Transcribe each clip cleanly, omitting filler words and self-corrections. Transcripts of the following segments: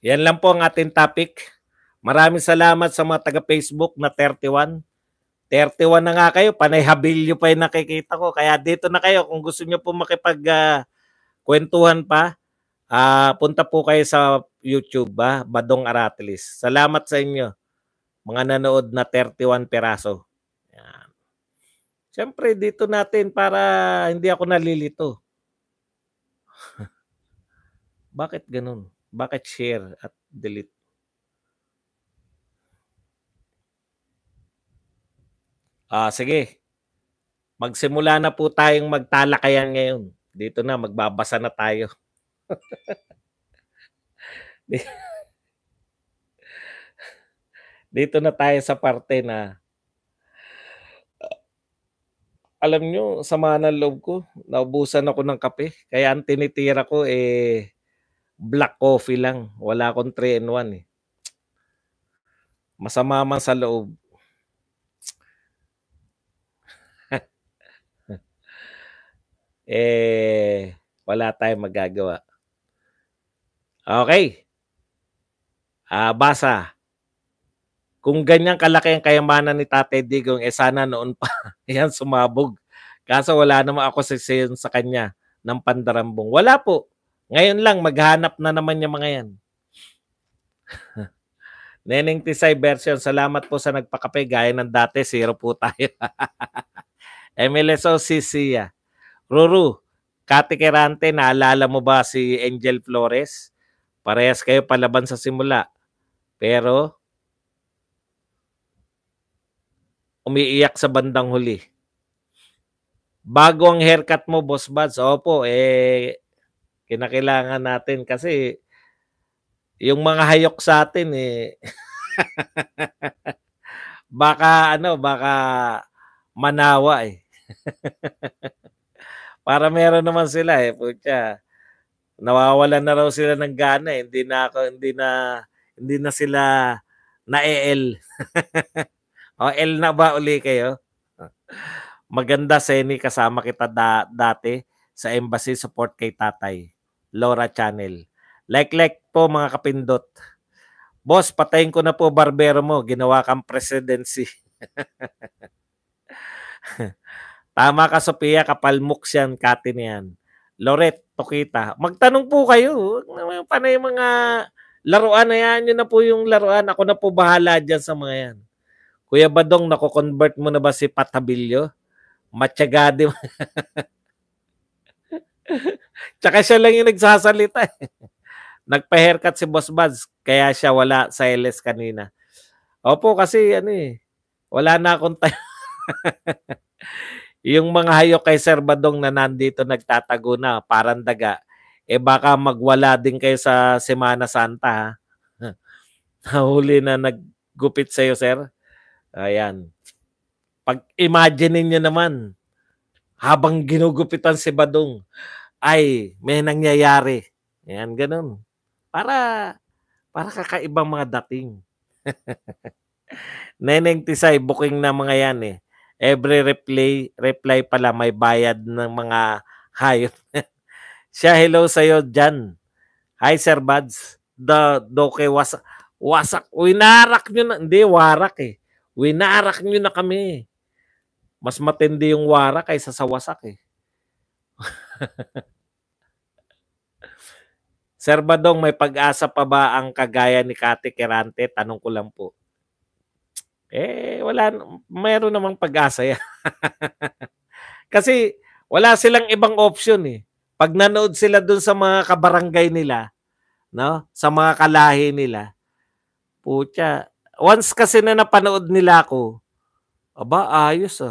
Yan lang po ang ating topic. Maraming salamat sa mga taga-Facebook na 31. 31 na nga kayo, panay habilyo pa yung nakikita ko. Kaya dito na kayo kung gusto nyo po kwentuhan pa. Punta po kayo sa YouTube, Badong Aratilis. Salamat sa inyo, mga nanood na 31 peraso. Yan. Siyempre, dito natin para hindi ako nalilito. Bakit ganun? Bakit share at delete? Sige. Magsimula na po tayong magtalakayan ngayon. Dito na, magbabasa na tayo. Dito na tayo sa parte na alam nyo, sama ng loob ko. Naubusan ako ng kape. Kaya ang tinitira ko black coffee lang. Wala akong 3-in-1 eh. Masama man sa loob. Wala tayong magagawa. Okay. Basa. Kung ganyan kalaki ang kayamanan ni Tatay Digong, sana noon pa yan sumabog. Kaso wala naman ako sa kanya ng pandarambong. Wala po. Ngayon lang, maghanap na naman yung mga yan. Neneng Tisay version, salamat po sa nagpakape. Gaya ng dati, 0 po tayo. MLSO Sisiya. Ruru, Kati Kerante, naalala mo ba si Angel Flores? Parehas kayo palaban sa simula. Pero umiiyak sa bandang huli. Bago ang haircut mo, Boss Buds. Opo, kinakailangan natin kasi yung mga hayok sa atin baka manawa Para meron naman sila putya. Nawawalan na raw sila ng gana hindi na sila na-el. O L na ba uli kayo? Maganda, Seni, kasama kita dati sa embassy, support kay Tatay. Laura Channel. Like po mga kapindot. Boss, patayin ko na po barbero mo. Ginawa kang presidency. Tama ka, Sophia. Kapalmok yan, Kati niyan. Loret, Tokita. Magtanong po kayo. Panay mga laruan na yan. Yun na po yung laruan. Ako na po bahala dyan sa mga yan. Kuya Badong, nako-convert mo na ba si Patabilyo? Matsyagadi. Tsaka siya lang yung nagsasalita. Nagpa-haircut si Boss Buds, kaya siya wala sa LS kanina. Opo, kasi wala na akong tayo. Yung mga hayok kay Sir Badong na nandito nagtatago na, parang daga, baka magwala din kayo sa Semana Santa. Nahuli na naggupit sa'yo, sir. Ayan. Pag-imagine niyo naman, habang ginugupitan si Badong, ay may nangyayari. Ayan, ganun. Para kakaibang mga dating. Neneng Tisay, booking na mga yan Every reply pala may bayad ng mga hayop. Siya, hello sa'yo dyan. Hi, Sir Buds. Doke wasak. Winarak nyo na. Hindi, warak Winarak nyo na kami. Mas matindi yung warak kaysa sa wasak Sir Badong, may pag-asa pa ba ang kagaya ni Kati Kerante? Tanong ko lang po. Mayroon namang pag-asa yan. Kasi wala silang ibang option Pag nanood sila dun sa mga kabarangay nila, no? Sa mga kalahi nila, putya, once kasi na napanood nila ako, ayos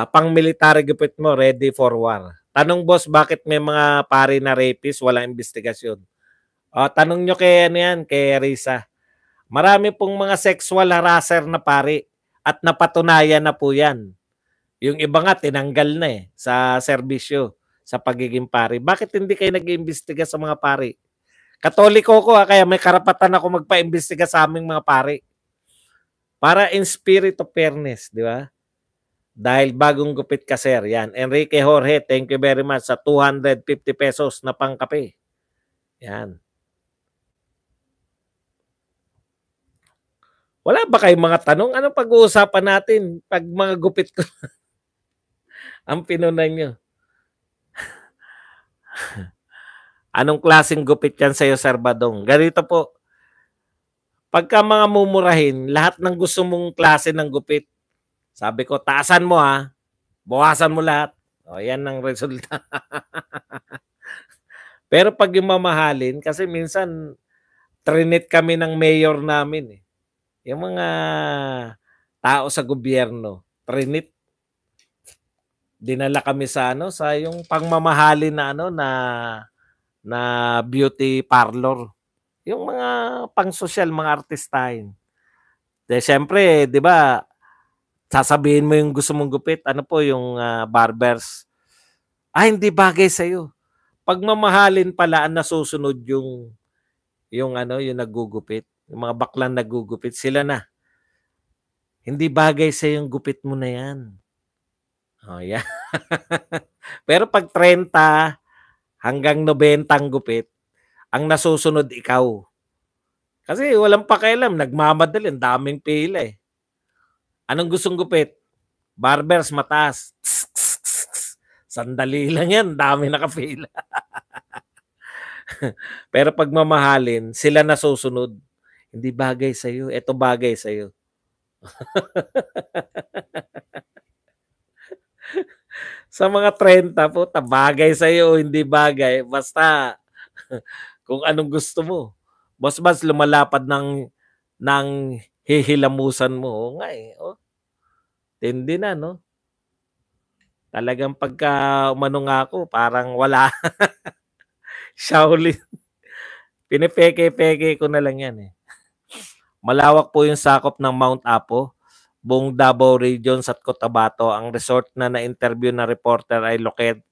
pang military gupit mo, ready for war. Tanong, boss, bakit may mga pari na rapist, walang investigasyon? Tanong nyo kay kay Risa. Marami pong mga sexual harasser na pari at napatunayan na po yan. Yung iba nga tinanggal na sa serbisyo sa pagiging pari. Bakit hindi kayo nag-iimbestiga sa mga pari? Katoliko ko kaya may karapatan ako magpa-imbestiga sa aming mga pari. Para in spirit of fairness, di ba? Dahil bagong gupit ka, sir. Yan. Enrique Jorge, thank you very much sa 250 pesos na pangkape. Yan. Wala ba kayong mga tanong? Anong pag-uusapan natin pag mga gupit ko? Ang pinunan nyo. Anong klaseng gupit yan sa'yo, Sir Badong? Ganito po. Pagka mga mumurahin, lahat ng gusto mong klase ng gupit, sabi ko, taasan mo ha. Bawasan mo lahat. O, yan ang resulta. Pero pag yung mamahalin, kasi minsan, trinit kami ng mayor namin eh. Yung mga tao sa gobyerno, trinit. Dinala kami sa sa yung pangmamahalin na beauty parlor. Yung mga pang-social, mga artistahin. De syempre, 'di ba? Sasabihin mo yung gusto mong gupit, ano po yung barbers. Hindi bagay sa iyo. Pagmamahalin pala ang nasusunod yung yung naggugupit. Yung mga baklang naggugupit, sila na. Hindi bagay sa yung gupit mo na yan. Oh, yeah. Pero pag 30 hanggang 90 ang gupit, ang nasusunod ikaw. Kasi walang pakialam, nagmamadali, daming pila eh. Anong gustong gupit? Barbers, mataas. Sandali lang yan, dami nakapila. Pero pag mamahalin, sila nasusunod. Hindi bagay sa'yo, ito bagay sa'yo. Sa mga 30 po, bagay sa'yo o hindi bagay, basta kung anong gusto mo. Mas lumalapad ng hihilamusan mo. O nga eh. Oh. Tindi na, no? Talagang pagka umano nga ako, parang wala. Shaolin. Pinipeke-peke ko na lang yan eh. Malawak po yung sakop ng Mount Apo, buong Davao Regions at Cotabato. Ang resort na na-interview na reporter ay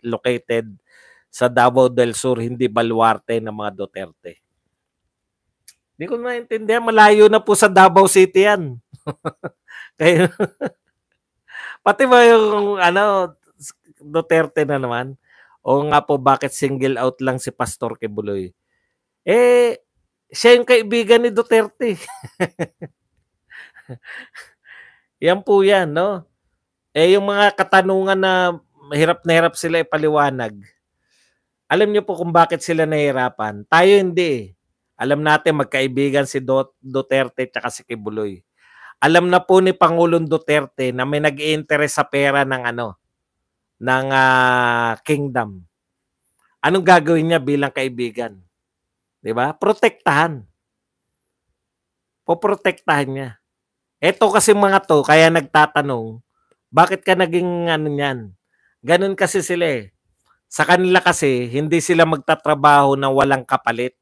located sa Davao del Sur, hindi baluarte ng mga Duterte. Hindi ko maintindihan, malayo na po sa Davao City yan. Kaya, pati ba yung Duterte na naman? O nga po, bakit single out lang si Pastor Kibuloy? Siya yung kaibigan ni Duterte. Yan po yan, no? Yung mga katanungan na hirap sila ipaliwanag. Alam niyo po kung bakit sila nahihirapan? Tayo hindi. Alam natin magkaibigan si Duterte at si Kibuloy. Alam na po ni Pangulong Duterte na may nag-i-interest sa pera ng ng kingdom. Anong gagawin niya bilang kaibigan? 'Di ba? Protektahan. Poprotektahan niya. Ito kasi mga to, kaya nagtatanong, bakit ka naging niyan? Ganun kasi sila eh. Sa kanila kasi, hindi sila magtatrabaho na walang kapalit.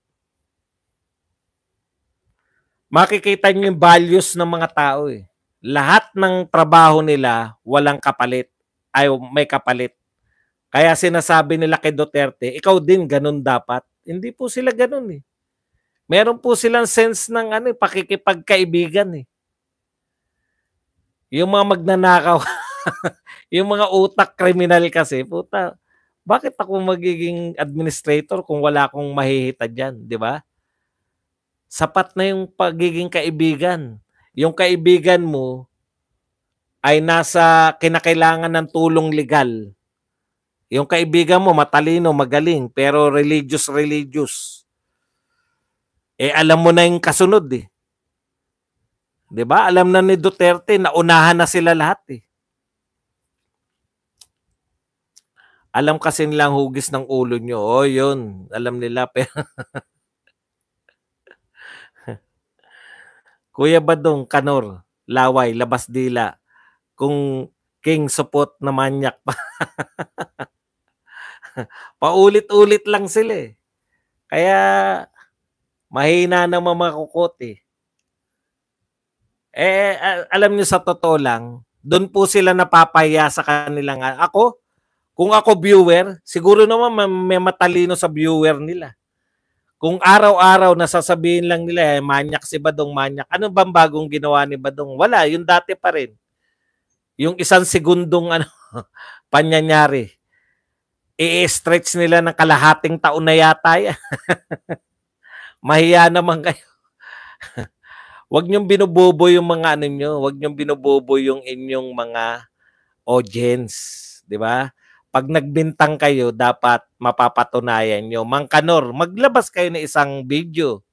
Makikita niyo yung values ng mga tao eh. Lahat ng trabaho nila, walang kapalit. Ay, may kapalit. Kaya sinasabi nila kay Duterte, ikaw din ganun dapat. Hindi po sila ganun eh. Meron po silang sense ng pakikipagkaibigan eh. Yung mga magnanakaw, yung mga utak kriminal kasi, puta, bakit ako magiging administrator kung wala akong mahihita dyan, di ba? Sapat na yung pagiging kaibigan. Yung kaibigan mo ay nasa kinakailangan ng tulong legal. Yung kaibigan mo matalino, magaling, pero religious. Alam mo na yung kasunod eh. 'Di ba? Alam na ni Duterte, naunahan na sila lahat eh. Alam kasi nilang hugis ng ulo nyo. Oh, yun. Alam nila. Pero Kuya Badong, Kanor, Laway, Labas Dila. Kung King Supot na manyak pa. Paulit-ulit lang sila eh. Kaya mahina na mamakukot eh. Alam niyo sa totoo lang, doon po sila napapaya sa kanilang kung ako viewer, siguro naman may matalino sa viewer nila. Kung araw-araw nasasabihin lang nila, manyak si Badong, manyak. Ano bang bagong ginawa ni Badong? Wala, yung dati pa rin. Yung 1 segundong ano, panyanyari, i-stretch nila ng kalahating taon na yata yan. Mahiya naman kayo. Huwag niyong binubobo yung mga ano niyo, huwag niyong binubobo yung inyong mga audience, 'di ba? Pag nagbintang kayo, dapat mapapatunayan niyo. Mang Kanor, maglabas kayo ng isang video.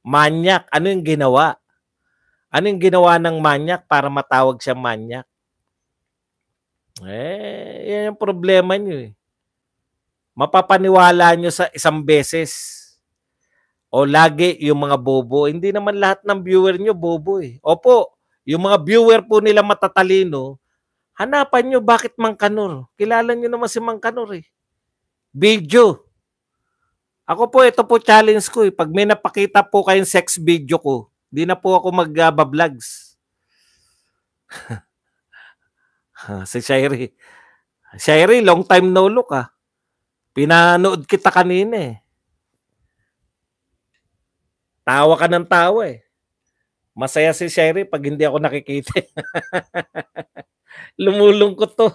Manyak, ano yung ginawa? Ano yung ginawa ng manyak para matawag siyang manyak? Yan yung problema niyo eh. Mapapaniwala niyo sa isang beses. O lagi yung mga bobo. Hindi naman lahat ng viewer niyo bobo eh. Opo, yung mga viewer po nila matatalino, hanapan niyo bakit Mang Kanor. Kilala niyo naman si Mang Kanor eh. Video. Ako po, ito po challenge ko eh. Pag may napakita po kayong sex video ko, di na po ako mag-vlogs. Si Shairi. Shairi, long time no look ah. Pinanood kita kanina eh. Tawa ka ng tawa eh. Masaya si Shairi pag hindi ako nakikita. Lumulungkot to.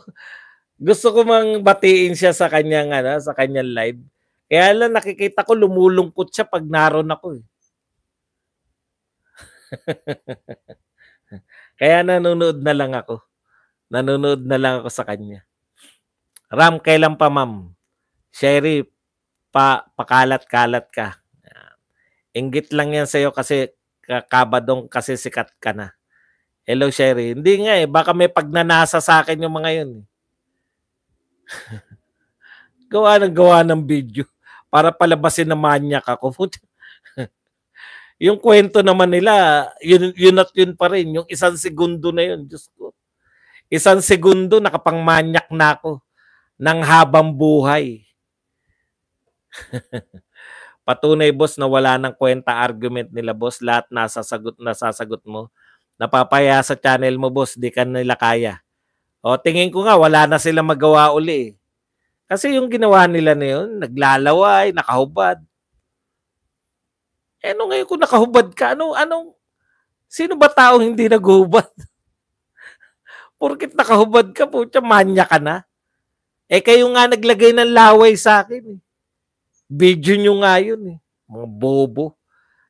Gusto ko mang batiin siya sa kanyang ano, sa kanyang live. Kaya lang nakikita ko lumulungkot siya pag naroon ako eh. Kaya nanonood na lang ako. Nanonood na lang ako sa kanya. Ram, kailan pa ma'am? Sherry, pakalat-kalat ka. Inggit lang yan sa'yo kasi kabadong kasi sikat ka na. Hello, Sherry. Hindi nga eh. Baka may pagnanasa sa akin yung mga yun. Gawa ng video para palabasin na manyak ako. Yung kwento naman nila, yun at yun pa rin. Yung 1 segundo na yun. Diyos ko. 1 segundo, nakapangmanyak na ako ng habang buhay. Patunay, boss, na wala ng kwenta argument nila, boss. Lahat nasasagot mo. Napapaya sa channel mo, boss. Di ka nila kaya. O, tingin ko nga, wala na sila magawa uli. Kasi yung ginawa nila na yun, naglalaway, nakahubad. Ano ngayon kung nakahubad ka? Sino ba taong hindi naghubad? Porkit nakahubad ka, putya, manya ka na. Kayo nga naglagay ng laway sa akin. Video nyo nga yun eh. Mga bobo.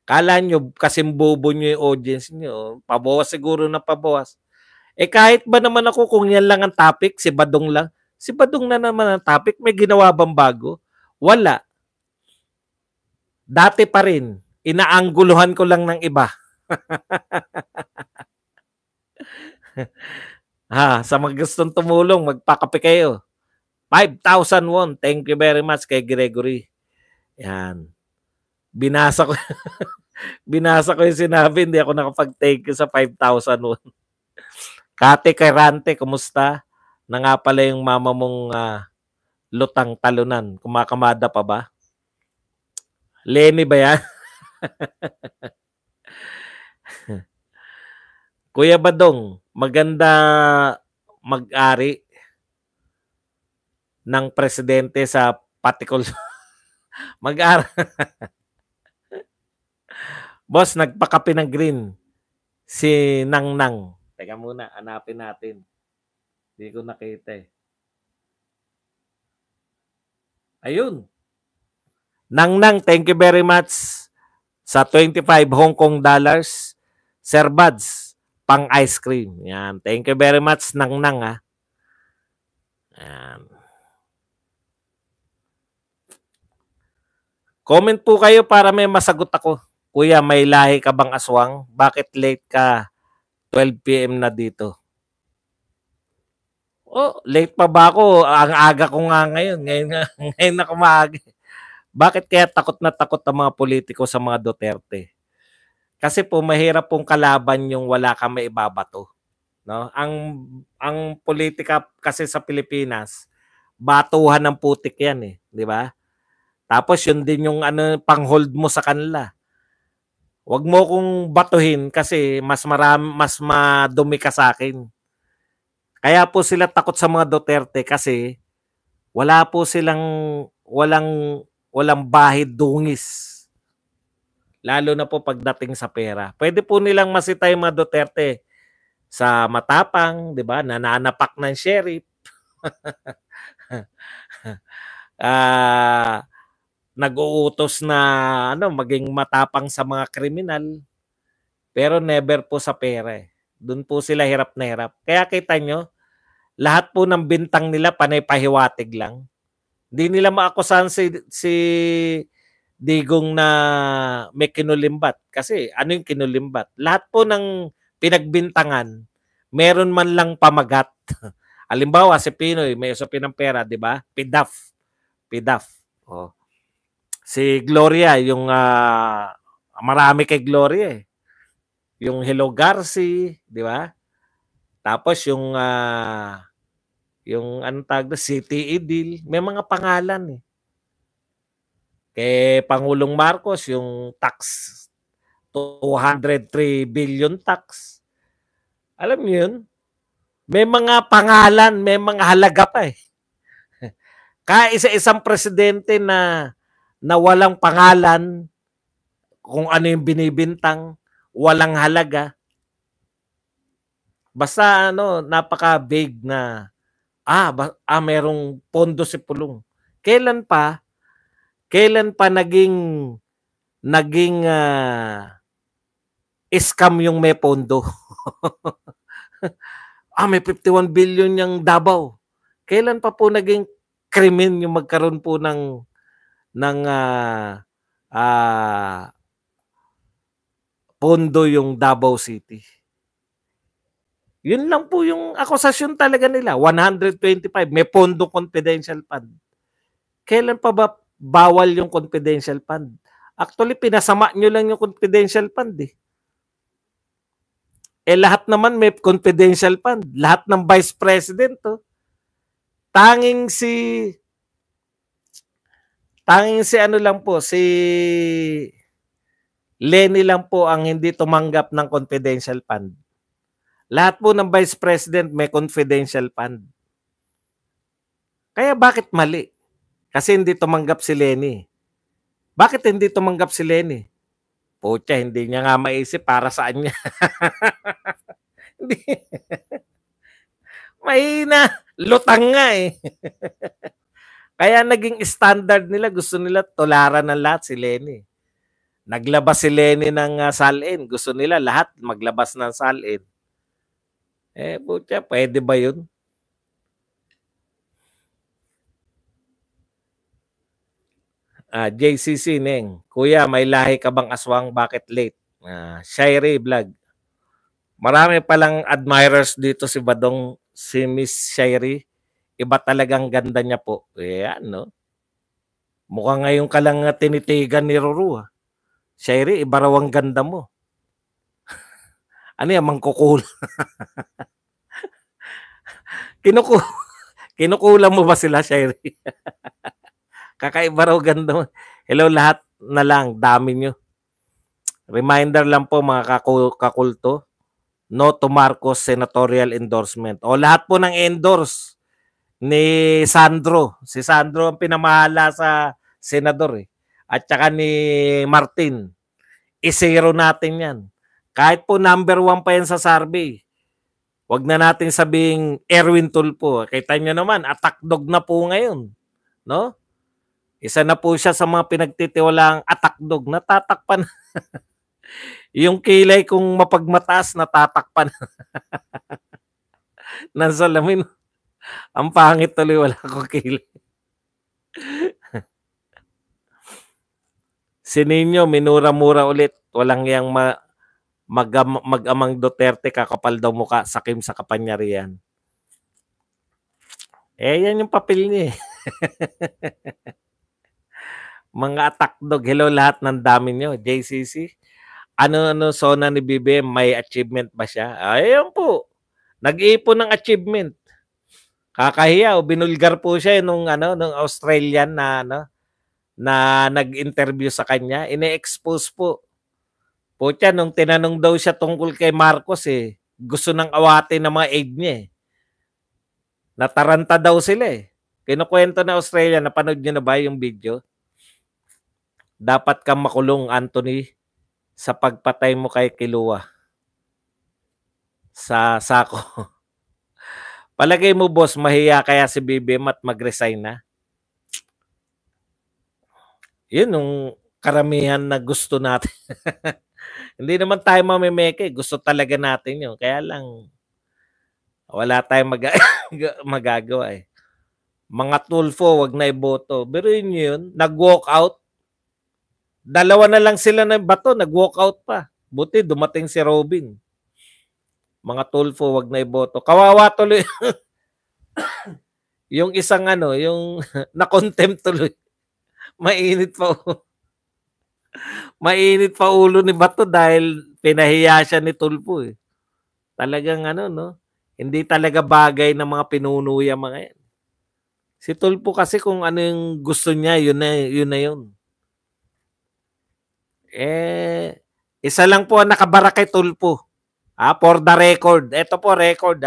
Kala nyo, kasing bobo nyo yung audience nyo. Pabawas siguro na pabawas. Kahit ba naman ako kung yan lang ang topic, si Badong lang. Si Badong na naman ang topic, may ginawa bang bago? Wala. Dati pa rin. Inaangguluhan ko lang ng iba. Sa mga gustong tumulong, magpakape kayo. 5,000 won. Thank you very much kay Gregory. Yan. Binasa ko. Binasa ko yung sinabi. Hindi ako nakapag-thank you sa 5,000 won. Kate Karante, kumusta? Na nga pala yung mama mong lutang talunan. Kumakamada pa ba? Lenny ba yan? Kuya Badong, maganda mag-ari ng presidente sa patikol. Mag-ari. Boss, nagpakape ng green. Si Nangnang. Teka muna, hanapin natin. Hindi ko nakita eh. Ayun. Nangnang, thank you very much sa 25 Hong Kong dollars. Sir Buds, pang ice cream. Yan. Thank you very much, Nangnang ha. Yan. Comment po kayo para may masagot ako. Kuya, may lahi ka bang aswang? Bakit late ka? 12 PM na dito. Oh, late pa ba ako? Ang aga ko nga ngayon. Ngayon na kumaaga. Bakit kaya takot na takot ang mga politiko sa mga Duterte? Kasi po mahirap pong kalaban yung wala kang maibabato. No? Ang politika kasi sa Pilipinas, batuhan ng putik yan eh, di ba? Tapos yun din yung pang-hold mo sa kanila. Huwag mo kong batuhin kasi mas madumi ka sa akin. Kaya po sila takot sa mga Duterte kasi wala po silang walang bahid dungis. Lalo na po pagdating sa pera. Pwede po nilang masita yung mga Duterte. sa matapang, 'di ba? Nananapak ng sheriff. ah Nag-uutos na ano, maging matapang sa mga kriminal, pero never po sa pera, eh. Do'n po sila hirap na hirap. Kaya kita nyo, lahat po ng bintang nila panay pahiwatig lang. Hindi nila maakusahan si Digong na may kinulimbat. Kasi ano yung kinulimbat? Lahat po ng pinagbintangan, meron man lang pamagat. Halimbawa, si Pinoy, may usapin ng pera, di ba? PDAF. PDAF. Oh. Si Gloria, yung marami kay Gloria eh. Yung Hello Garci, di ba? Tapos yung anong tawag na City Edil, may mga pangalan eh. Kay Pangulong Marcos, yung tax 203 billion tax. Alam niyo yun? May mga pangalan, may mga halaga pa eh. Kaya isa-isang presidente na walang pangalan, kung ano yung binibintang, walang halaga. Basta ano, napaka-vague na merong pondo si Pulong. Kailan pa naging scam yung may pondo? May 51 billion yung Davao. Kailan pa po naging krimen yung magkaroon po ng pondo yung Davao City? Yun lang po yung akusasyon talaga nila. 125, may pondo confidential fund. Kailan pa ba bawal yung confidential fund? Actually, pinasama nyo lang yung confidential fund eh. Lahat naman may confidential fund. Lahat ng vice president to. Tanging si ano lang po, si Lenny lang po ang hindi tumanggap ng confidential fund. Lahat po ng vice president may confidential fund. Kaya bakit mali? Kasi hindi tumanggap si Lenny. Bakit hindi tumanggap si Lenny? Pucha, hindi niya nga maisip para saan niya. Hindi. Mahina. Lutang nga eh. Kaya naging standard nila, gusto nila tularan ng lahat si Lenny. Naglabas si Lenny ng salin. Gusto nila lahat maglabas ng salin. Pucha, pwede ba yun? JCC, Neng. Kuya, may lahi ka bang aswang? Bakit late? Shairi Vlog. Marami palang admirers dito si Badong, si Miss Shairi. Iba talagang ganda niya po. Yan, no? Mukhang ngayon ka lang tinitigan ni Ruru. Shairi, iba raw ang ganda mo. Ano yan, mangkukul? Kinukulang mo ba sila, Shairi? Kakaiba raw ganda mo. Hello lahat na lang, dami nyo. Reminder lang po mga kakulto, no to Marcos senatorial endorsement. O lahat po ng endorse ni Sandro. Si Sandro ang pinamahala sa senador eh. At saka ni Martin. I-zero natin yan. Kahit po number 1 pa yan sa survey. Wag na natin sabing Erwin Tulfo. Kita nyo naman, attack dog na po ngayon. No? Isa na po siya sa mga pinagtitiwalaang attack dog. Natatakpan. Yung kilay kung mapagmataas, natatakpan. Nang salamin. Ang pangit tuloy, wala akong kilay. Si Nino, minura-mura ulit. Walang yang mag-amang Duterte, kakapal daw muka, sakim sa kapanyarihan. Yan yung papel niya eh. Mga attack dog. Hello lahat ng dami nyo. JCC. Ano Sona ni BBM, may achievement ba siya? Ayun po. Nag-iipon ng achievement. Kakahiya, binulgar po siya nung Australian na nag-interview sa kanya. Ine-expose po. Pucha, nung tinanong daw siya tungkol kay Marcos gusto nang awatin ng mga aide niya Nataranta daw sila Kinukwento na Australia, napanood niyo na ba yung video? Dapat kang makulong, Anthony, sa pagpatay mo kay Kilua. sa sako. Palagay mo boss, mahiya kaya si BBM at mag-resign na? Yun yung karamihan na gusto natin. Hindi naman tayo mamimeke, gusto talaga natin yun. Kaya lang, wala tayong magagawa eh. Mga Tulfo, wag na iboto. Pero yun, nag-walk out. Dalawa na lang sila ng bato, nag-walk out pa. Buti dumating si Robin. Mga Tulfo, wag na iboto. Kawawa tuloy. Yung isang yung na-contempt tuloy. Mainit pa. Mainit pa ulo ni Bato dahil pinahiya siya ni Tulfo eh. Talagang no? Hindi talaga bagay ng mga pinunuya mga yan. Si Tulfo kasi kung ano yung gusto niya, yun na yun. Isa lang po ang nakabara kay Tulfo. For the record. Ito po record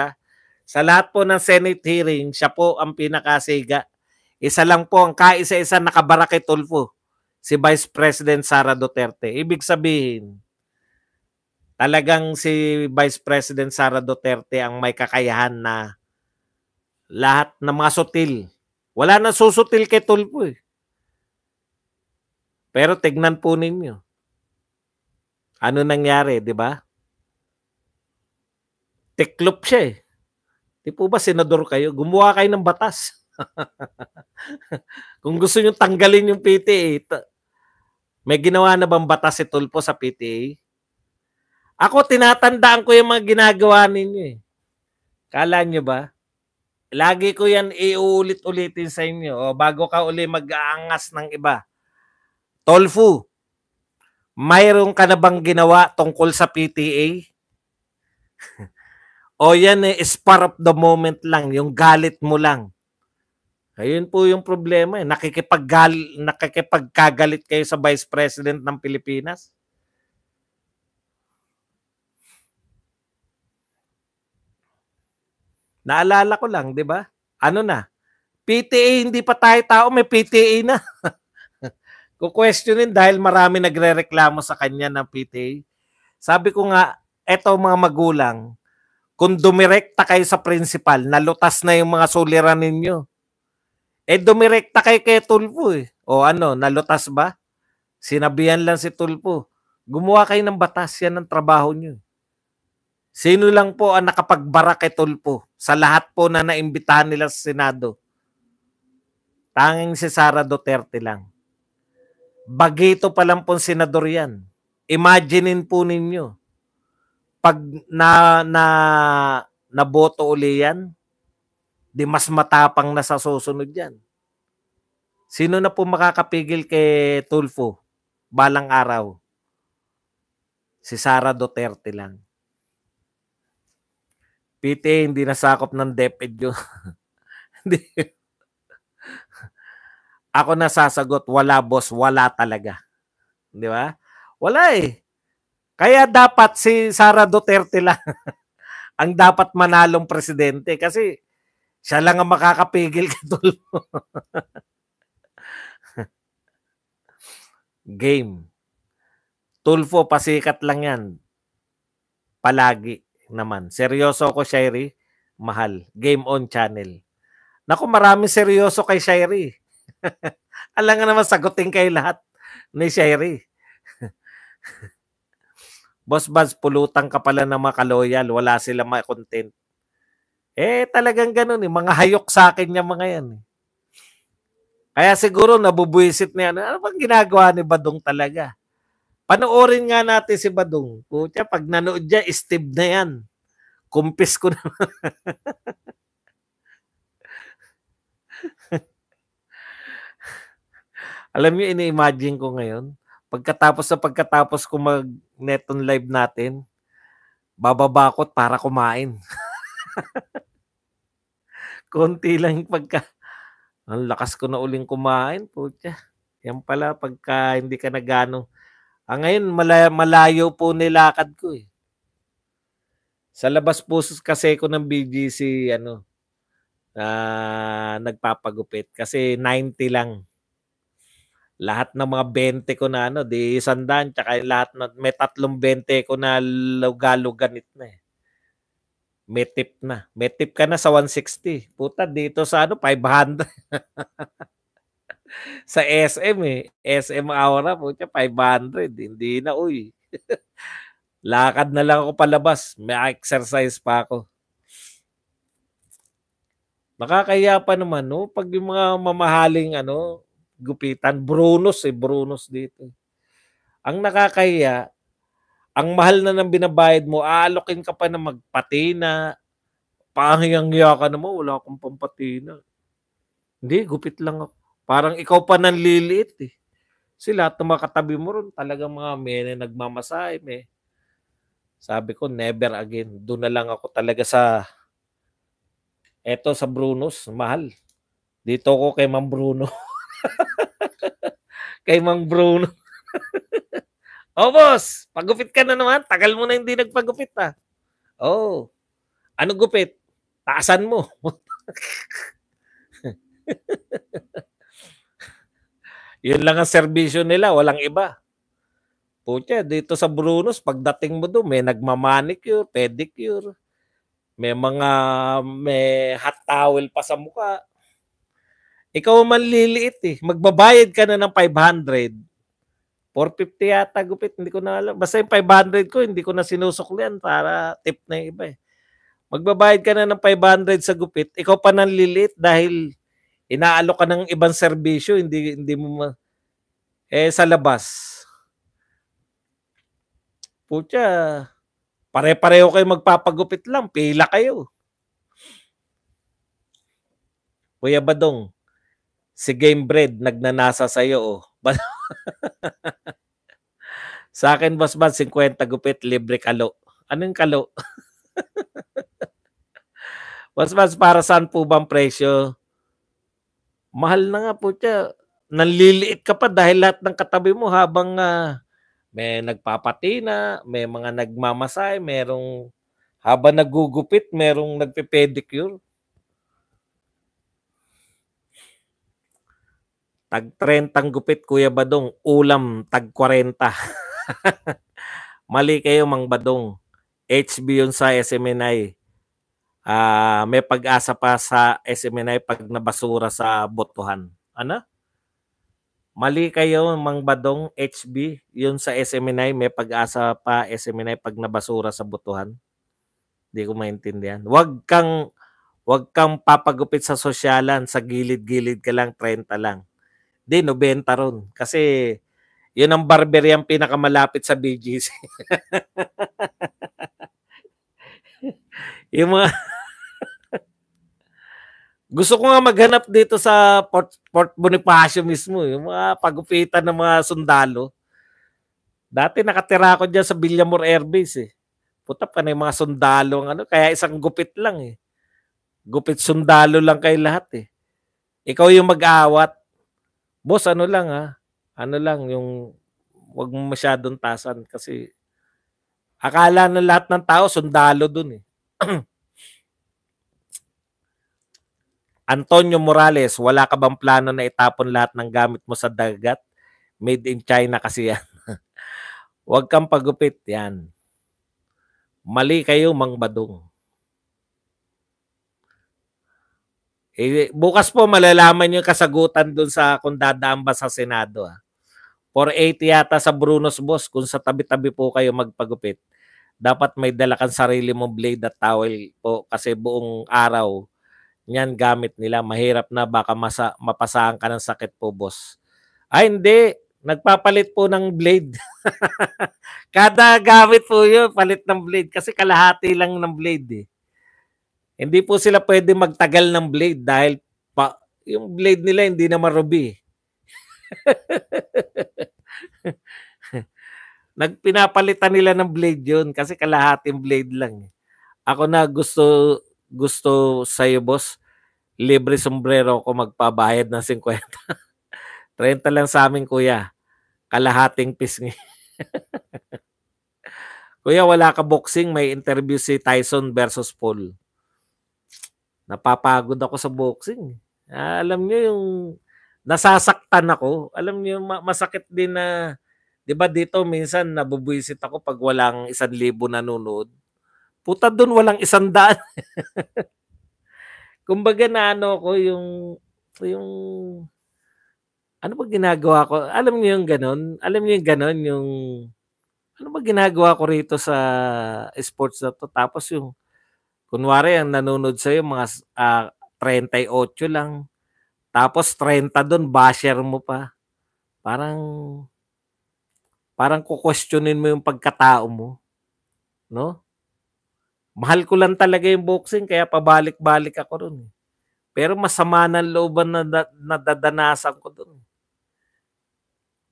Sa lahat po ng Senate hearing, siya po ang pinakasiga. Isa lang po ang kaisa-isa nakabara kay Tulfo. Si Vice President Sara Duterte. Ibig sabihin, talagang si Vice President Sara Duterte ang may kakayahan na lahat ng mga sutil. Wala na susutil kay Tulfo eh. Pero tignan po ninyo. Ano nangyari, di ba? Tiklop siya eh. Di po ba senador kayo? Gumawa kayo ng batas. Kung gusto nyo tanggalin yung PTA, may ginawa na bang batas si Tulfo sa PTA? Ako, tinatandaan ko yung mga ginagawa ninyo eh. Kala nyo ba? Lagi ko yan iulit-ulitin sa inyo bago ka uli mag-aangas ng iba. Tulfo, mayroon ka na bang ginawa tungkol sa PTA? O yan spur of the moment lang, yung galit mo lang. Ayun po yung problema nakikipagkagalit kayo sa Vice President ng Pilipinas. Naalala ko lang, di ba? Ano na? PTA, hindi pa tayo tao, may PTA na. Kukwestiyonin dahil marami nagrereklamo sa kanya ng PTA. Sabi ko nga, eto mga magulang, kung dumirekta kayo sa principal, nalutas na yung mga suliran ninyo. Dumirekta kayo kay Tulfo eh. O nalutas ba? Sinabihan lang si Tulfo. Gumawa kayo ng batas, yan ang trabaho nyo. Sino lang po ang nakapagbara kay Tulfo sa lahat po na naimbitahan nila sa Senado? Tanging si Sara Duterte lang. Bagito pa lang pong senador yan. Imaginein po ninyo. Pag naboto uli yan, di mas matapang na sa susunod yan. Sino na po makakapigil kay Tulfo balang araw? Si Sara Duterte lang. PTA hindi nasakop ng DepEd yun. Ako nasasagot, wala boss, wala talaga. Di ba? Wala eh. Kaya dapat si Sara Duterte lang ang dapat manalong presidente kasi siya lang ang makakapigil kay Tulfo. Game. Tulfo, pasikat lang yan. Palagi naman. Seryoso ako, Shairi. Mahal. Game on channel. Naku, marami seryoso kay Shairi. Alam nga naman, sagutin kayo lahat ni Shairi. Boss Buzz, pulutan ka pala ng mga kaloyal. Wala sila ma-content. Talagang ganun eh. Mga hayok sa akin yung mga yan eh. Kaya siguro nabubuisit niya. Ano bang ginagawa ni Badong talaga? Panoorin nga natin si Badong. Kutya, pag nanood niya, Steve na yan. Kumpis ko na. Alam niyo, ini-imagine ko ngayon, pagkatapos ko mag-net on live natin, bababakot para kumain. Konti lang ang lakas ko na uling kumain, putya. Yan pala pagka hindi ka nagano. Ngayon malayo po nilakad ko eh. Sa labas po kasi ko ng BGC nagpapagupit kasi 90 lang. Lahat ng mga 20 ko na di 100, tsaka lahat na may 3 20 ko na lugaluganit na eh. may tip na. May tip ka na sa 160. Puta, dito sa 500. Sa SM SM Aura, puta 500. Hindi na, uy. Lakad na lang ako palabas. May exercise pa ako. Nakakahiya pa naman, no? Pag yung mga mamahaling, gupitan, Brunos dito. Ang nakakahiya, ang mahal na ng binabayad mo, aalokin ka pa na magpatina. Pahiyang-hiya ka naman, wala akong pampatina. Hindi, gupit lang ako. Parang ikaw pa nanliliit eh. Sila, lahat ng mga katabi mo ron, talagang mga may nagmamasahe, may. Sabi ko, never again. Doon na lang ako talaga sa Brunos, mahal. Dito ko kay Mang Bruno. Kay Mang Bruno. Oh, boss, pagupit ka na naman. Tagal mo na hindi nagpagupit ah. Oh, ano gupit? Taasan mo. Yun lang ang serbisyo nila, walang iba. Pucha, dito sa Brunos, pagdating mo doon, may nagmamanicure, pedicure, may hot towel pa sa mukha. Ikaw man liliit eh. Magbabayad ka na ng 500. 450 yata gupit, hindi ko na alam. Basta yung 500 ko, hindi ko na sinusuklian para tip na yung iba eh. Magbabayad ka na ng 500 sa gupit, ikaw pa nanliliit dahil inaalok ka ng ibang serbisyo, hindi mo sa labas. Pucha, pare-pareho kayo magpapagupit lang, pila kayo. Kuya Badong, si Game Bread nagnanasa sa'yo oh. Sa akin, boss man, 50 gupit, libre kalo. Anong kalo? Boss man, para saan po bang presyo? Mahal na nga po siya. Nanliliit ka pa dahil lahat ng katabi mo habang may nagpapatina, may mga nagmamasay, merong habang nagugupit, merong nagpe-pedicure. Tag 30 gupit, Kuya Badong, ulam tag 40. Mali kayo, Mang Badong. HB yun sa SMNI. May pag-asa pa sa SMNI pag nabasura sa botohan. Ano? Mali kayo, Mang Badong, HB. Yun sa SMNI, may pag-asa pa SMNI pag nabasura sa botohan. Hindi ko maintindihan. Wag kang papagupit sa sosyalan, sa gilid-gilid ka lang, 30 lang. Di, 90 ron. Kasi yun ang barberya pinakamalapit sa BGC. Yung mga gusto ko nga maghanap dito sa Port Bonifacio mismo, yung mga pagupitan ng mga sundalo. Dati nakatira ako dyan sa Villamor Air Base eh. Puta pa na yung mga sundalo, kaya isang gupit lang eh. Gupit sundalo lang kayo lahat eh. Ikaw yung mag-awat. Boss, ano lang yung wag mo masyadong tasan kasi akala ng lahat ng tao sundalo dun eh. Antonio Morales, wala ka bang plano na itapon lahat ng gamit mo sa dagat? Made in China kasi yan. Huwag kang pagupit yan. Mali kayo, Mang Badong. Bukas po malalaman yung kasagutan dun sa kung dadaan ba sa Senado. 480 yata sa Brunos, boss, kung sa tabi-tabi po kayo magpagupit. Dapat may dala kang sarili mong blade at towel po kasi buong araw yan gamit nila. Mahirap na baka mapasahan ka ng sakit po, boss. Ay, hindi. Nagpapalit po ng blade. Kada gamit po yun, palit ng blade. Kasi kalahati lang ng blade eh. Hindi po sila pwede magtagal ng blade dahil yung blade nila hindi na marubi. Nagpinapalitan nila ng blade yun kasi kalahating blade lang. Ako na gusto sa'yo, boss, libre sombrero ko magpabayad ng 50. 30 lang sa amin, kuya. Kalahating pisngi. Kuya, wala ka boxing, may interview si Tyson versus Paul. Napapagod ako sa boxing. Alam niyo yung nasasaktan ako. Alam niyo masakit din na, 'di ba dito minsan nabubwisit ako pag walang 1,000 nanonood. Puta dun walang 100. Kumbaga na ano ko yung ano ba ginagawa ko? Alam niyo yung gano'n? Alam niyo yung gano'n, yung ano ba ginagawa ko rito sa sports na 'to? Tapos yung kunwari ang nanonood sa'yo mga 38 lang, tapos 30 dun basher mo pa. Parang parang kukwestiyonin mo yung pagkatao mo, 'no? Mahal ko lang talaga yung boxing kaya pabalik-balik ako ro'n, eh. Pero masama ng looban na nadadanasan ko dun.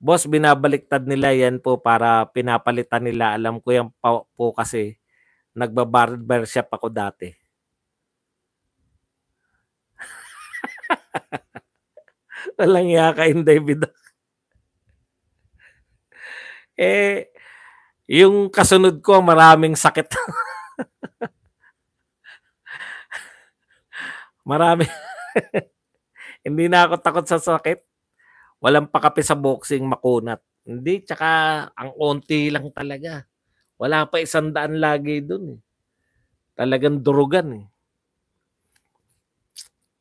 Boss, binabaliktad nila yan po para pinapalitan nila. Alam ko yan po kasi nagba-barbershop ako dati. Walang iya ka, Inday Bida. Eh, yung kasunod ko maraming sakit. Marami. Hindi na ako takot sa sakit. Walang pakape sa boxing, makunat. Hindi, tsaka ang onti lang talaga. Wala pa 100 lagi dun, eh. Talagang durugan, eh.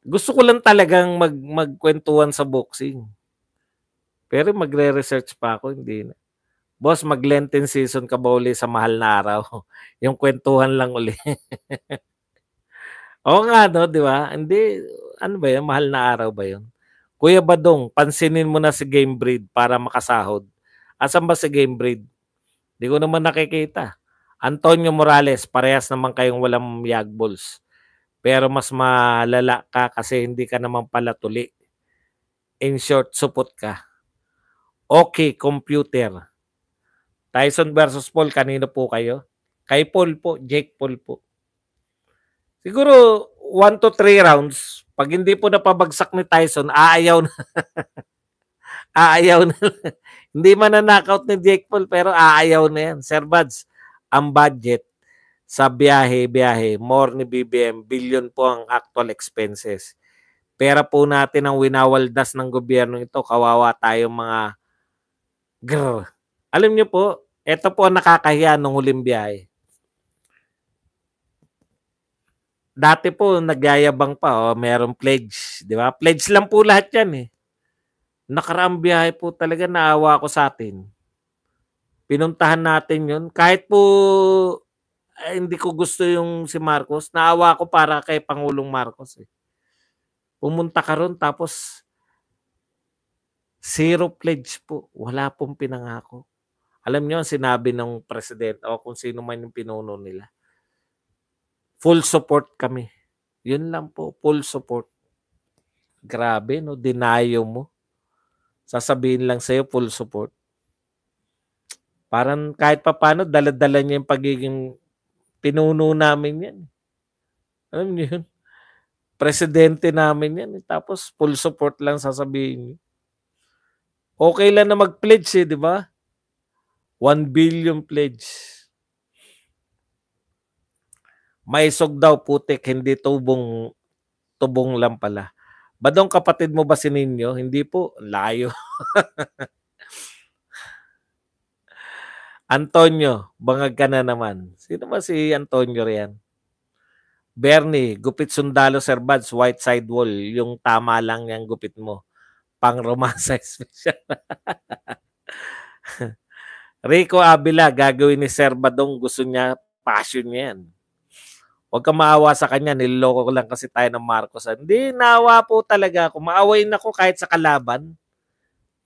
Gusto ko lang talagang magkwentuhan sa boxing. Pero magre-research pa ako, hindi na. Boss, mag-Lenten season ka ba uli sa mahal na araw? Yung kwentuhan lang uli. Oo nga 'no, 'di ba? Hindi, ano ba 'yun, mahal na araw ba 'yun? Kuya Badong, pansinin mo na si Gamebreed para makasahod. Asan ba si Gamebreed? 'Di ko naman nakikita. Antonio Morales, parehas naman kayong walang yagballs. Pero mas malala ka kasi hindi ka naman pala tuli. In short, supot ka. Okay, computer. Tyson versus Paul, kanino po kayo? Kay Paul po, Jake Paul po. Siguro 1 to 3 rounds, pag hindi po napabagsak ni Tyson, aayaw na. Aayaw na. Hindi man na knockout ni Jake Paul pero aayaw na yan. Sir Buds, ang budget sa biyahe, more ni BBM, billion po ang actual expenses. Pera po natin ang winawaldas ng gobyerno ito. Kawawa tayong mga grr. Alam niyo po, ito po ang nakakahiya nung huling biyahe. Dati po nagyayabang pa, merong pledge, 'di ba? Pledge lang po lahat 'yan, eh. Nakaraang biyahe po talaga naawa ako sa atin. Pinuntahan natin 'yun. Kahit po hindi ko gusto yung si Marcos, naawa ako para kay Pangulong Marcos, eh. Pumunta ka ron tapos zero pledge po, wala pong pinangako. Alam niyo ang sinabi ng presidente o kung sino man yung pinuno nila, full support kami. Yun lang po, full support. Grabe 'no, dinayo mo. Sasabihin lang sa'yo full support. Parang kahit papaano dala-dala niya yung pagiging pinuno namin yan. Alam niyo yun? Presidente namin yan. Tapos full support lang sasabihin niyo. Okay lang na mag-pledge, eh, di ba? 1 billion pledge. Maisog daw putik, hindi tubong lang pala. Badong kapatid mo ba si Ninyo? Hindi po, layo. Antonio, bangag ka na naman. Sino ba si Antonio riyan? Bernie, gupit sundalo Sir Buds, white side wall. Yung tama lang yung gupit mo. Pang romansa special. Rico Avila, gagawin ni Sir Badong. Gusto niya, passion niya yan. Huwag ka maawa sa kanya. Niloloko ko lang kasi tayo ng Marcos. Hindi, naawa po talaga ako. Maawain ako kahit sa kalaban.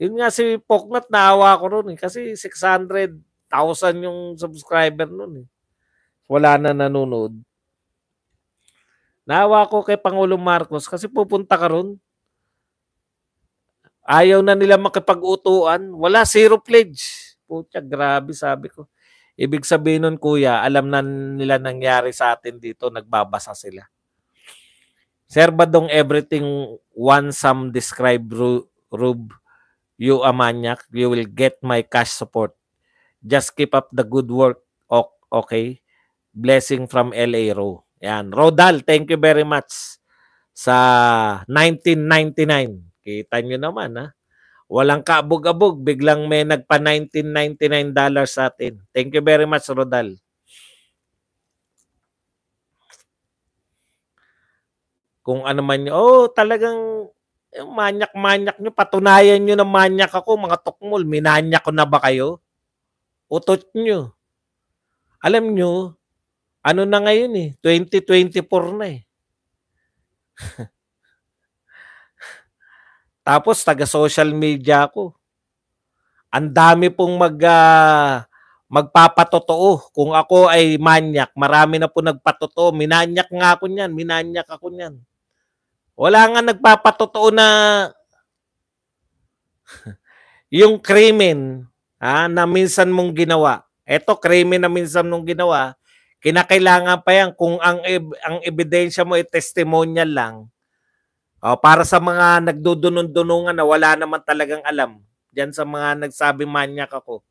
Yun nga si Poknat, naawa ko ron. Kasi 600,000 yung subscriber nun. Wala na nanonood. Naawa ko kay Pangulong Marcos kasi pupunta ka ron. Ayaw na nila makipag-utuan. Wala, zero pledge. Putya, grabe sabi ko. Ibig sabihin nun, kuya, alam na nila nangyari sa atin dito, nagbabasa sila. Sir Badong, everything one some describe Rube, you a maniac, you will get my cash support. Just keep up the good work, okay? Blessing from LA Ro. Yan. Rodal, thank you very much sa 1999. Kita nyo naman, ha? Walang kaabog-abog. Biglang may nagpa $1999 sa atin. Thank you very much, Rodal. Kung ano man talagang manyak-manyak nyo, patunayan nyo na manyak ako, mga tukmol, minanyak ko na ba kayo? Utot nyo. Alam nyo, ano na ngayon 2024 na eh. Tapos taga social media ako. Ang dami pong magpapatotoo kung ako ay manyak. Marami na po nagpatotoo. Minanyak nga ako niyan, minanyak ako niyan. Wala nga nagpapatotoo na yung krimen na minsan mong ginawa. Eto, krimen na minsan mong ginawa, kinakailangan pa yan kung ang ebidensya mo ay testimonial lang. Para sa mga nagdudunong-dunungan na wala naman talagang alam. Diyan sa mga nagsabi manyak ako.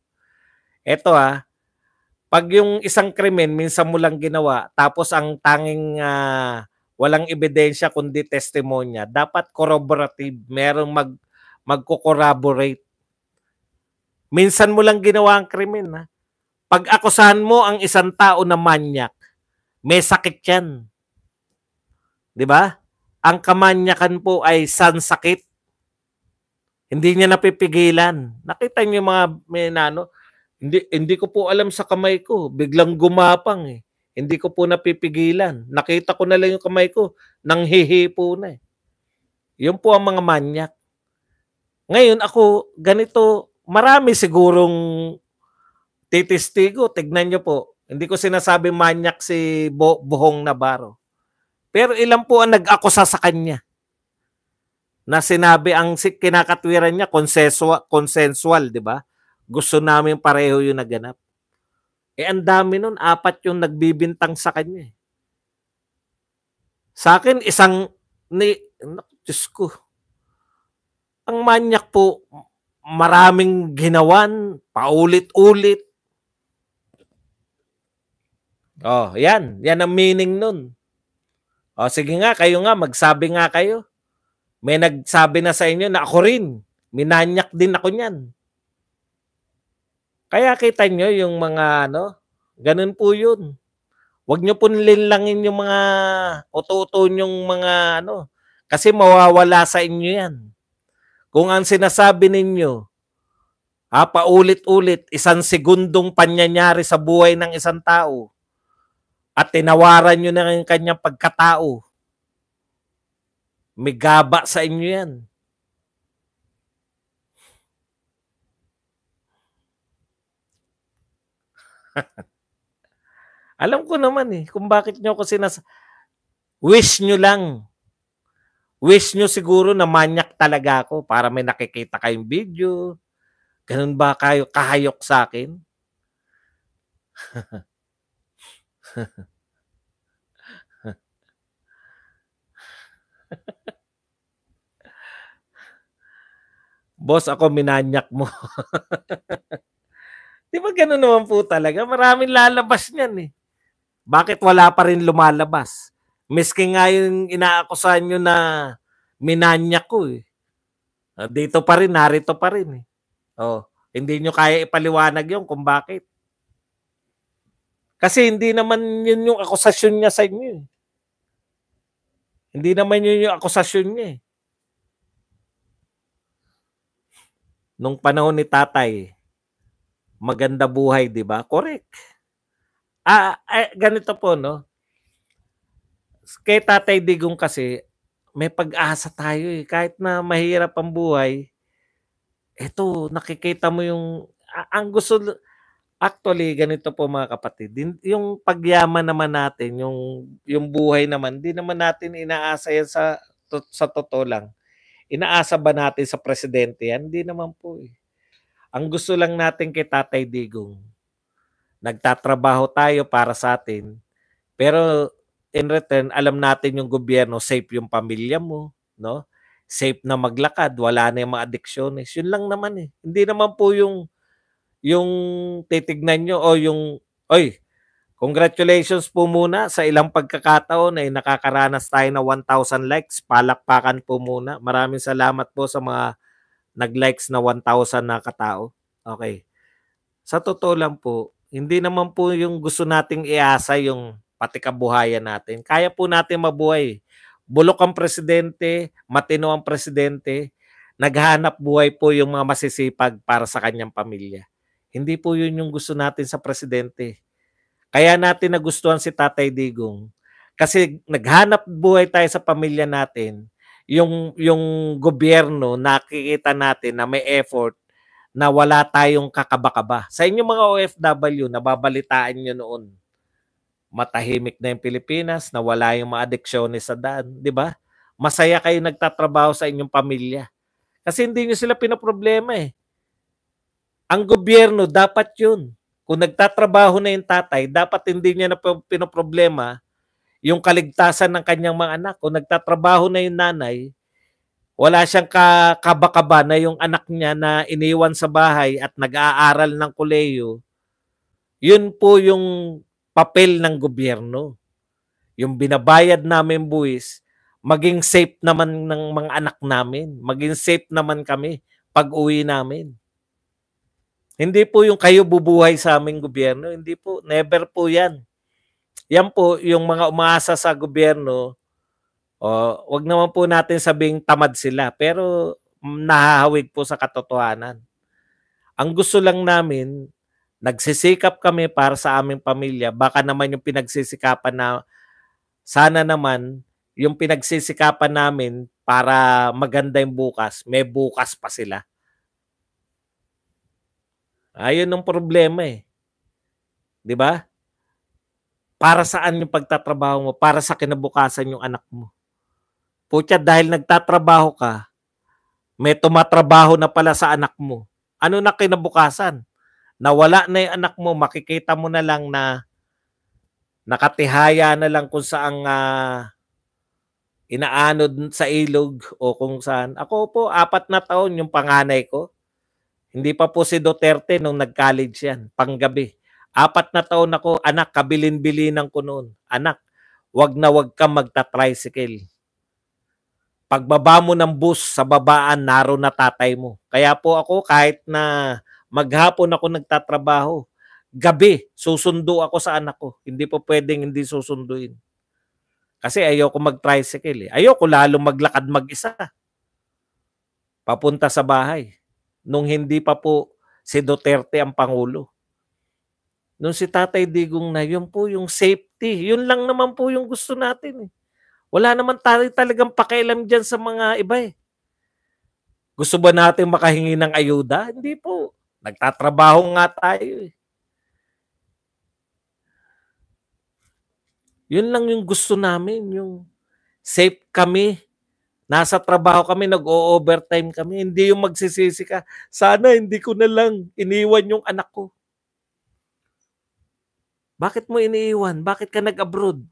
Eto pag yung isang krimen minsan mo lang ginawa, tapos ang tanging walang ebidensya kundi testimonya, dapat corroborative, merong magko-corroborate. Minsan mo lang ginawa ang krimen Pag akusahan mo ang isang tao na manyak, may sakit yan. 'Di ba? Ang kamanyakan po ay sansakit. Hindi niya napipigilan. Nakita niyo may hindi ko po alam sa kamay ko, biglang gumapang Hindi ko po napipigilan. Nakita ko na lang yung kamay ko, nanghihipo na Yun po ang mga manyak. Ngayon ako, ganito, marami sigurong titistigo. Tignan nyo po. Hindi ko sinasabing manyak si Bohong Navarro. Pero ilan po ang nag-akusa sa kanya? Na sinabi ang kinakatwiran niya consensual, 'di ba? Gusto namin pareho yung naganap. Ang dami nun, 4 yung nagbibintang sa kanya. Sa akin, Diyos ko. Ang manyak po, maraming ginawan, paulit-ulit. Yan ang meaning nun. Sige nga, kayo nga, magsabi nga kayo. May nagsabi na sa inyo na ako rin. Minanyak din ako niyan. Kaya kita nyo yung mga ganun po yun. Huwag nyo po linlangin yung mga uto-uto yung mga kasi mawawala sa inyo yan. Kung ang sinasabi ninyo, paulit-ulit, 1 segundong panyanyari sa buhay ng isang tao at tinawaran nyo na yung kanyang pagkatao, may gaba sa inyo yan. Alam ko naman kung bakit nyo ako wish nyo lang. Wish nyo siguro na manyak talaga ako para may nakikita kayong video. Ganun ba kayo kahayok sa akin? Boss, ako minanyak mo. Di ba ganun naman po talaga? Maraming lalabas niyan Bakit wala pa rin lumalabas? Miski nga yung inaakusahan nyo na minanyak ko Dito pa rin, narito pa rin hindi nyo kaya ipaliwanag yun kung bakit. Kasi hindi naman yun yung akusasyon niya sa inyo Hindi naman yun yung akusasyon niya Nung panahon ni tatay, maganda buhay, di ba? Correct. Ganito po, Kay Tatay Digong kasi, may pag-asa tayo Kahit na mahirap ang buhay, eto, nakikita mo ang gusto, actually, ganito po mga kapatid, yung pagyaman naman natin, yung buhay naman, di naman natin inaasa yan sa totoo lang. Inaasa ba natin sa presidente yan? Hindi naman po Ang gusto lang natin kay Tatay Digong, nagtatrabaho tayo para sa atin, pero in return, alam natin yung gobyerno, safe yung pamilya mo, safe na maglakad, wala na yung mga addiksyones. Yun lang naman Hindi naman po yung titignan nyo congratulations po muna sa ilang pagkakataon nakakaranas tayo na 1,000 likes. Palakpakan po muna. Maraming salamat po sa mga nag-likes na 1,000 na katao. Okay. Sa totoo lang po, hindi naman po yung gusto nating iasa yung pati kabuhayan natin. Kaya po natin mabuhay. Bulok ang presidente, matino ang presidente, naghahanap buhay po yung mga masisipag para sa kanyang pamilya. Hindi po yun yung gusto natin sa presidente. Kaya natin nagustuhan si Tatay Digong. Kasi naghanap buhay tayo sa pamilya natin. Yung gobyerno, nakikita natin na may effort na wala tayong kakaba-kaba. Sa inyong mga OFW, nababalitaan nyo noon, matahimik na yung Pilipinas, nawala yung mga adeksyones sa daan, di ba? Masaya kayo nagtatrabaho sa inyong pamilya. Kasi hindi nyo sila pinaproblema eh. Ang gobyerno, dapat yun. Kung nagtatrabaho na yung tatay, dapat hindi niya na pinoproblema yung kaligtasan ng kanyang mga anak. Kung nagtatrabaho na yung nanay, wala siyang kaba-kaba na yung anak niya na iniwan sa bahay at nag-aaral ng kolehiyo. Yun po yung papel ng gobyerno. Yung binabayad namin buwis, maging safe naman ng mga anak namin. Maging safe naman kami pag uwi namin. Hindi po yung kayo bubuhay sa aming gobyerno. Hindi po. Never po yan. Yan po yung mga umaasa sa gobyerno. Wag naman po natin sabing tamad sila. Pero nahahawig po sa katotohanan. Ang gusto lang namin, nagsisikap kami para sa aming pamilya. Baka naman yung pinagsisikapan na, sana naman, yung pinagsisikapan namin para maganda yung bukas, may bukas pa sila. Ayun ang problema eh. 'Di ba? Para saan yung pagtatrabaho mo? Para sa kinabukasan yung anak mo. Putya, dahil nagtatrabaho ka, may tumatrabaho na pala sa anak mo. Ano na kinabukasan? Nawala na yung anak mo, makikita mo na lang na nakatihaya na lang kung saang inaanod sa ilog o kung saan. Ako po, 4 na taon yung panganay ko. Hindi pa po si Duterte nung nag-college yan, panggabi. 4 na taon ako, anak, kabilin-bilinan ko noon. Anak, wag na wag kang magta-tricycle. Pagbaba mo ng bus sa babaan, naroon na tatay mo. Kaya po ako, kahit na maghapon ako nagtatrabaho, gabi, susundo ako sa anak ko. Hindi po pwedeng hindi susunduin. Kasi ayoko mag-tricycle eh. Ayoko lalong maglakad mag-isa. Papunta sa bahay. Nung hindi pa po si Duterte ang Pangulo. Nung si Tatay Digong na, yun po yung safety. Yun lang naman po yung gusto natin eh. Wala naman tayo talagang pakialam dyan sa mga iba eh. Gusto ba natin makahingi ng ayuda? Hindi po. Nagtatrabaho nga tayo eh. Yun lang yung gusto namin. Yung safe kami. Nasa trabaho kami, nag-o-overtime kami. Hindi yung magsisisi ka. Sana hindi ko na lang iniwan yung anak ko. Bakit mo iniiwan? Bakit ka nag-abroad?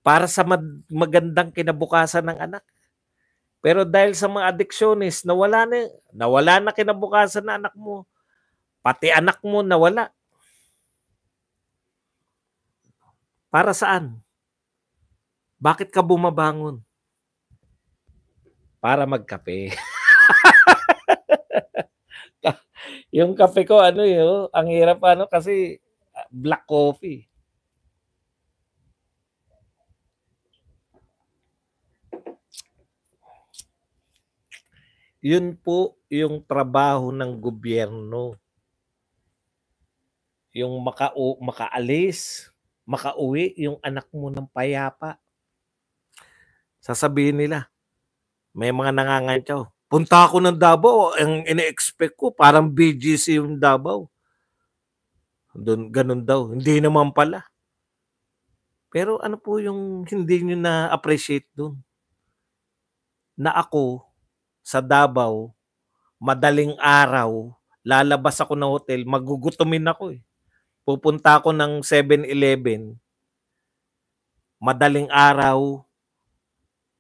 Para sa magandang kinabukasan ng anak. Pero dahil sa mga adiksyonist, nawala na kinabukasan ng anak mo. Pati anak mo nawala. Para saan? Bakit ka bumabangon? Para magkape. Yung kape ko, ang hirap kasi black coffee. Yun po yung trabaho ng gobyerno. Yung makaalis, makauwi yung anak mo ng payapa. Sasabihin nila, may mga nangangantyaw, punta ako ng Davao, ang ine-expect ko parang BGC yung Davao. Ganun daw. Hindi naman pala. Pero ano po yung hindi nyo na-appreciate dun? Na ako, sa Davao, madaling araw, lalabas ako ng hotel, magugutumin ako eh. Pupunta ako ng 7-Eleven, madaling araw,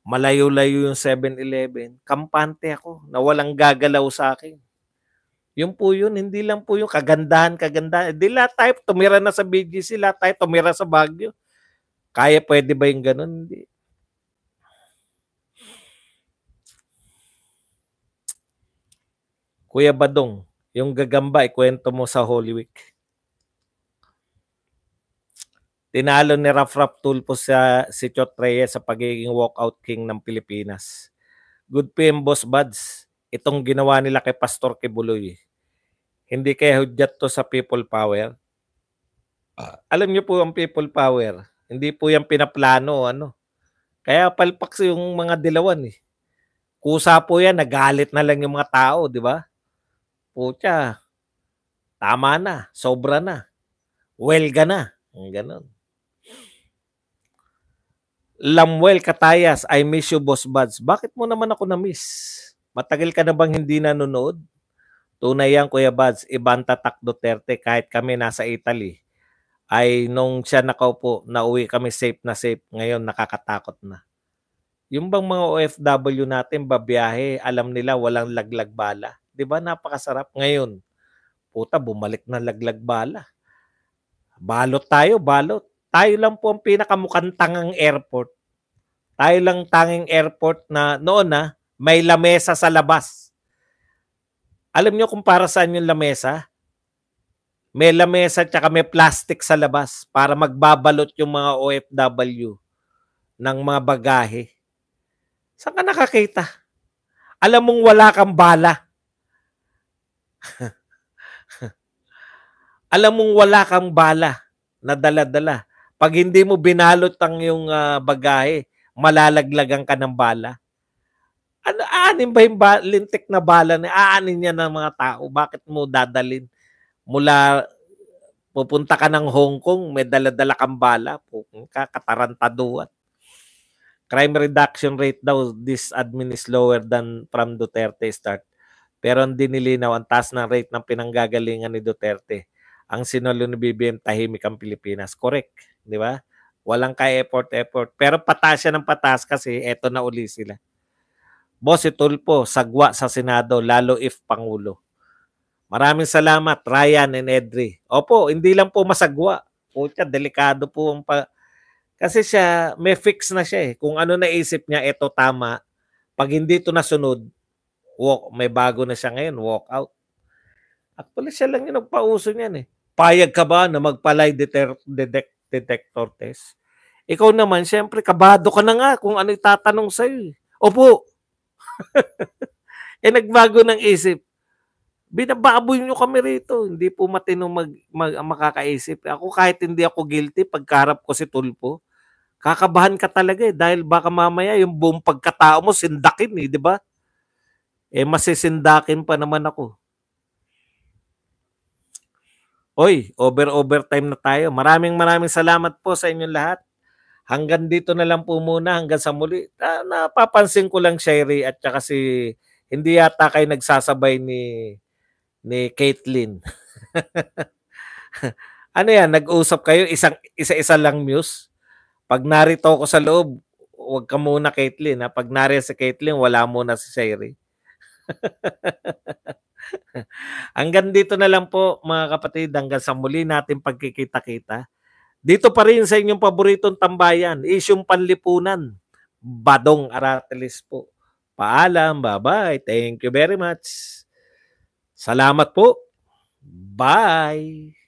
malayo-layo yung 7-Eleven, kampante ako, na walang gagalaw sa akin. Yun po yun, hindi lang po yung kagandahan. Hindi lahat tayo tumira na sa BGC, lahat tayo tumira sa Baguio. Kaya pwede ba yung ganun? Hindi. Kuya Badong, yung gagamba, ikwento mo sa Holy Week. Tinalo ni Raf Tulfo si Chot Reyes sa pagiging walkout king ng Pilipinas. Good PM, Boss Buds. Itong ginawa nila kay Pastor Kibuloy. Hindi kaya hudyat to sa people power. Alam niyo po ang people power. Hindi po yan pinaplano. Ano. Kaya palpak yung mga dilawan. Kusa po yan, nagalit na lang yung mga tao, di ba? Pucha, tama na, sobra na. Welga na. Ganon. Lamuel Catayas, I miss you, Boss Buds. Bakit mo naman ako na-miss? Matagal ka na bang hindi nanonood? Tunay yan, Kuya Buds. Ibang tatak Duterte kahit kami nasa Italy. Ay nung siya nakaupo, nauwi kami safe na safe. Ngayon nakakatakot na. Yung bang mga OFW natin, babiyahe, alam nila walang laglag bala. Di ba napakasarap? Ngayon, puta, bumalik na laglag bala. Balot tayo, balot. Tayo lang po ang pinakamukantangang airport. Tayo lang tanging airport na noon may lamesa sa labas. Alam nyo kung para saan yung lamesa? May lamesa at may plastic sa labas para magbabalot yung mga OFW ng mga bagahe. Saan ka nakakita? Alam mong wala kang bala. Alam mong wala kang bala na dala-dala. Pag hindi mo binalot ang yung bagahe, malalaglagan ka ng bala. Ano, aanin ba yung lintik na bala na aanin niya ng mga tao? Bakit mo dadalin? Mula pupunta ka ng Hong Kong, may dala-dala kang bala. Katarantaduan. Crime reduction rate daw, this admin is lower than from Duterte start. Pero hindi nilinaw ang taas ng rate ng pinanggagalingan ni Duterte. Ang sinulo ni BBM, tahimik ang Pilipinas. Correct, di ba? Walang ka-effort. Pero patas siya ng patas kasi eto na uli sila. Boss, si Tulfo, sagwa sa Senado, lalo if Pangulo. Maraming salamat, Ryan and Edri. Opo, hindi lang po masagwa. Pucha, delikado po ang kasi siya, may fix na siya eh. Kung ano naisip niya, eto tama. Pag hindi ito nasunod, may bago na siya ngayon, walk out. Actually, siya lang yung nagpauso niyan eh. Payag ka ba na magpalay detector test? Ikaw naman, syempre, kabado ka na nga kung ano itatanong sa'yo. Opo. Nagbago ng isip. Binababoy nyo kami rito. Hindi po matino makakaisip. Ako kahit hindi ako guilty, pagkarap ko si Tulfo, kakabahan ka talaga eh. Dahil baka mamaya yung buong pagkatao mo sindakin eh, di ba? Masisindakin pa naman ako. Oy, overtime na tayo. Maraming salamat po sa inyong lahat. Hanggang dito na lang po muna, hanggang sa muli. Napapansin ko lang, Sherry, at saka hindi yata kayo nagsasabay ni Caitlyn. Ano yan, nag-usap kayo, isa-isa lang muse? Pag narito ako sa loob, huwag ka muna, Caitlyn. Pag narito si Caitlyn, wala muna si Sherry. Hanggang dito na lang po, mga kapatid, hanggang sa muli natin pagkikita-kita. Dito pa rin sa inyong paboritong tambayan, isyong panlipunan, Badong Aratelis po. Paalam, bye-bye. Thank you very much. Salamat po. Bye.